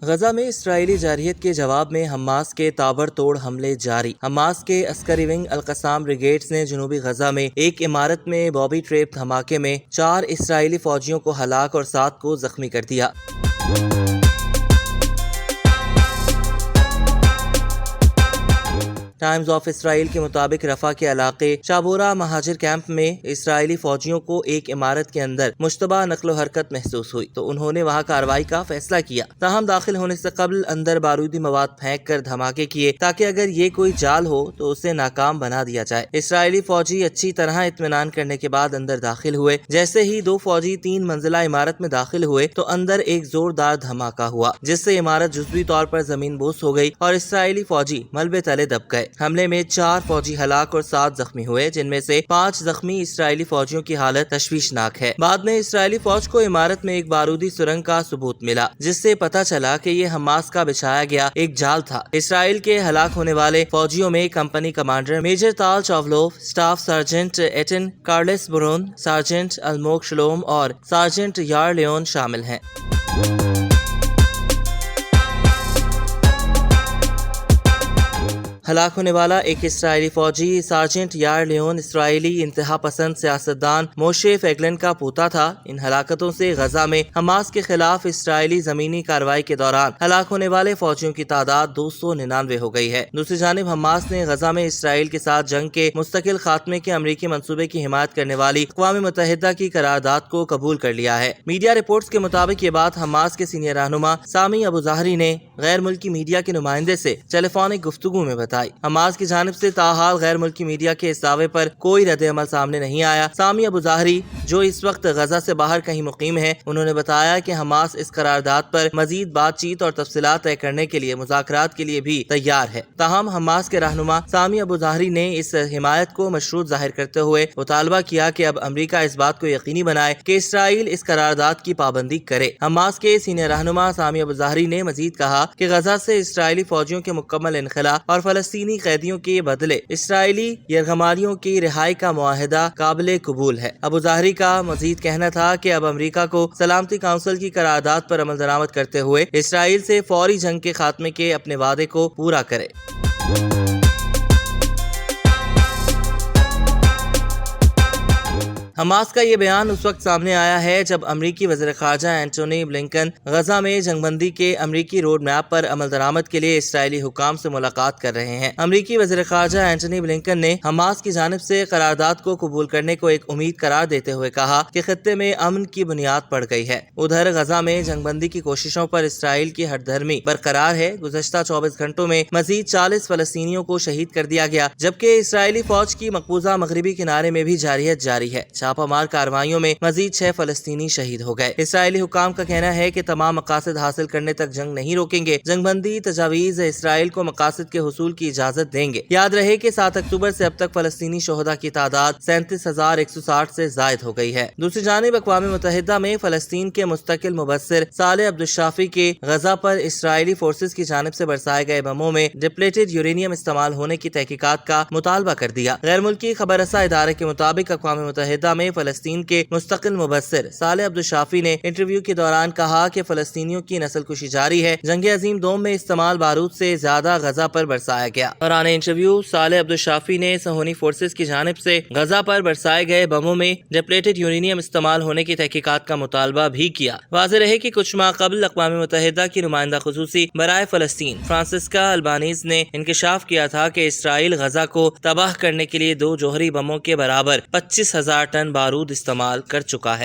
غزہ میں اسرائیلی جارحیت کے جواب میں حماس کے تابڑ توڑ حملے جاری۔ حماس کے عسکری ونگ القسام بریگیڈز نے جنوبی غزہ میں ایک عمارت میں بوبی ٹریپ دھماکے میں 4 اسرائیلی فوجیوں کو ہلاک اور 7 کو زخمی کر دیا۔ ٹائمز آف اسرائیل کے مطابق رفح کے علاقے شابورہ مہاجر کیمپ میں اسرائیلی فوجیوں کو ایک عمارت کے اندر مشتبہ نقل و حرکت محسوس ہوئی تو انہوں نے وہاں کارروائی کا فیصلہ کیا، تاہم داخل ہونے سے قبل اندر بارودی مواد پھینک کر دھماکے کیے تاکہ اگر یہ کوئی جال ہو تو اسے ناکام بنا دیا جائے۔ اسرائیلی فوجی اچھی طرح اطمینان کرنے کے بعد اندر داخل ہوئے۔ جیسے ہی 2 فوجی 3 منزلہ عمارت میں داخل ہوئے تو اندر ایک زوردار دھماکہ ہوا جس سے عمارت جزوی طور پر زمین بوس ہو گئی اور اسرائیلی فوجی ملبے تلے دب گئے۔ حملے میں 4 فوجی ہلاک اور 7 زخمی ہوئے، جن میں سے 5 زخمی اسرائیلی فوجیوں کی حالت تشویشناک ہے۔ بعد میں اسرائیلی فوج کو عمارت میں ایک بارودی سرنگ کا ثبوت ملا جس سے پتہ چلا کہ یہ حماس کا بچھایا گیا ایک جال تھا۔ اسرائیل کے ہلاک ہونے والے فوجیوں میں کمپنی کمانڈر میجر تال چاولوف، staff sergeant eaten کارلس برون، sergeant الموک shalom اور سرجنٹ یار لیون شامل ہیں۔ ہلاک ہونے والا ایک اسرائیلی فوجی سرجنٹ یار لیون اسرائیلی انتہا پسند سیاستدان موشے فیگلن کا پوتا تھا۔ ان ہلاکتوں سے غزہ میں حماس کے خلاف اسرائیلی زمینی کارروائی کے دوران ہلاک ہونے والے فوجیوں کی تعداد 299 ہو گئی ہے۔ دوسری جانب حماس نے غزہ میں اسرائیل کے ساتھ جنگ کے مستقل خاتمے کے امریکی منصوبے کی حمایت کرنے والی اقوام متحدہ کی قرارداد کو قبول کر لیا ہے۔ میڈیا رپورٹس کے مطابق یہ بات حماس کے سینئر رہنما سامی ابو ظہری نے غیر ملکی میڈیا کے نمائندے سے ٹیلی فونک گفتگو میں بتائی۔ حماس کی جانب سے تاحال غیر ملکی میڈیا کے اس دعوے پر کوئی رد عمل سامنے نہیں آیا۔ سامی ابو ظہری جو اس وقت غزہ سے باہر کہیں مقیم ہیں، انہوں نے بتایا کہ حماس اس قرارداد پر مزید بات چیت اور تفصیلات طے کرنے کے لیے مذاکرات کے لیے بھی تیار ہے۔ تاہم حماس کے رہنما سامی ابو ظہری نے اس حمایت کو مشروط ظاہر کرتے ہوئے مطالبہ کیا کہ اب امریکہ اس بات کو یقینی بنائے کہ اسرائیل اس قرارداد کی پابندی کرے۔ حماس کے سینئر رہنما سامی ابو ظہری نے مزید کہا کہ غزہ سے اسرائیلی فوجیوں کے مکمل انخلاء اور فلسطینی قیدیوں کے بدلے اسرائیلی یرغمالیوں کی رہائی کا معاہدہ قابل قبول ہے۔ ابو ظہری کا مزید کہنا تھا کہ اب امریکہ کو سلامتی کونسل کی قرارداد پر عمل درآمد کرتے ہوئے اسرائیل سے فوری جنگ کے خاتمے کے اپنے وعدے کو پورا کرے۔ حماس کا یہ بیان اس وقت سامنے آیا ہے جب امریکی وزیر خارجہ اینٹونی بلنکن غزہ میں جنگ بندی کے امریکی روڈ میپ پر عمل درآمد کے لیے اسرائیلی حکام سے ملاقات کر رہے ہیں۔ امریکی وزیر خارجہ اینٹونی بلنکن نے حماس کی جانب سے قرارداد کو قبول کرنے کو ایک امید قرار دیتے ہوئے کہا کہ خطے میں امن کی بنیاد پڑ گئی ہے۔ ادھر غزہ میں جنگ بندی کی کوششوں پر اسرائیل کی ہٹ دھرمی برقرار ہے۔ گزشتہ 24 گھنٹوں میں مزید 40 فلسطینیوں کو شہید کر دیا گیا، جبکہ اسرائیلی فوج کی مقبوضہ مغربی کنارے میں بھی جارحیت جاری ہے۔ چھاپہ مار کارروائیوں میں مزید 6 فلسطینی شہید ہو گئے۔ اسرائیلی حکام کا کہنا ہے کہ تمام مقاصد حاصل کرنے تک جنگ نہیں روکیں گے۔ جنگ بندی تجاویز اسرائیل کو مقاصد کے حصول کی اجازت دیں گے۔ یاد رہے کہ 7 اکتوبر سے اب تک فلسطینی شہداء کی تعداد 37,160 سے زائد ہو گئی ہے۔ دوسری جانب اقوام متحدہ میں فلسطین کے مستقل مبصر صالح عبدالشافی کے غزہ پر اسرائیلی فورسز کی جانب سے برسائے گئے بموں میں ڈپلیٹڈ یورینیم استعمال ہونے کی تحقیقات کا مطالبہ کر دیا۔ غیر ملکی خبر رساں ادارے کے مطابق اقوام متحدہ میں فلسطین کے مستقل مبصر صالح عبدالشافی نے انٹرویو کے دوران کہا کہ فلسطینیوں کی نسل کشی جاری ہے۔ جنگ عظیم دوم میں استعمال بارود سے زیادہ غزہ پر برسایا گیا۔ دوران انٹرویو صالح عبدالشافی نے صہیونی فورسز کی جانب سے غزہ پر برسائے گئے بموں میں ڈپلیٹڈ یورینیم استعمال ہونے کی تحقیقات کا مطالبہ بھی کیا۔ واضح رہے کہ کچھ ماہ قبل اقوام متحدہ کی نمائندہ خصوصی برائے فلسطین فرانسسکا البانیز نے انکشاف کیا تھا کہ اسرائیل غزہ کو تباہ کرنے کے لیے 2 جوہری بموں کے برابر 25,000 ٹن بارود استعمال کر چکا ہے۔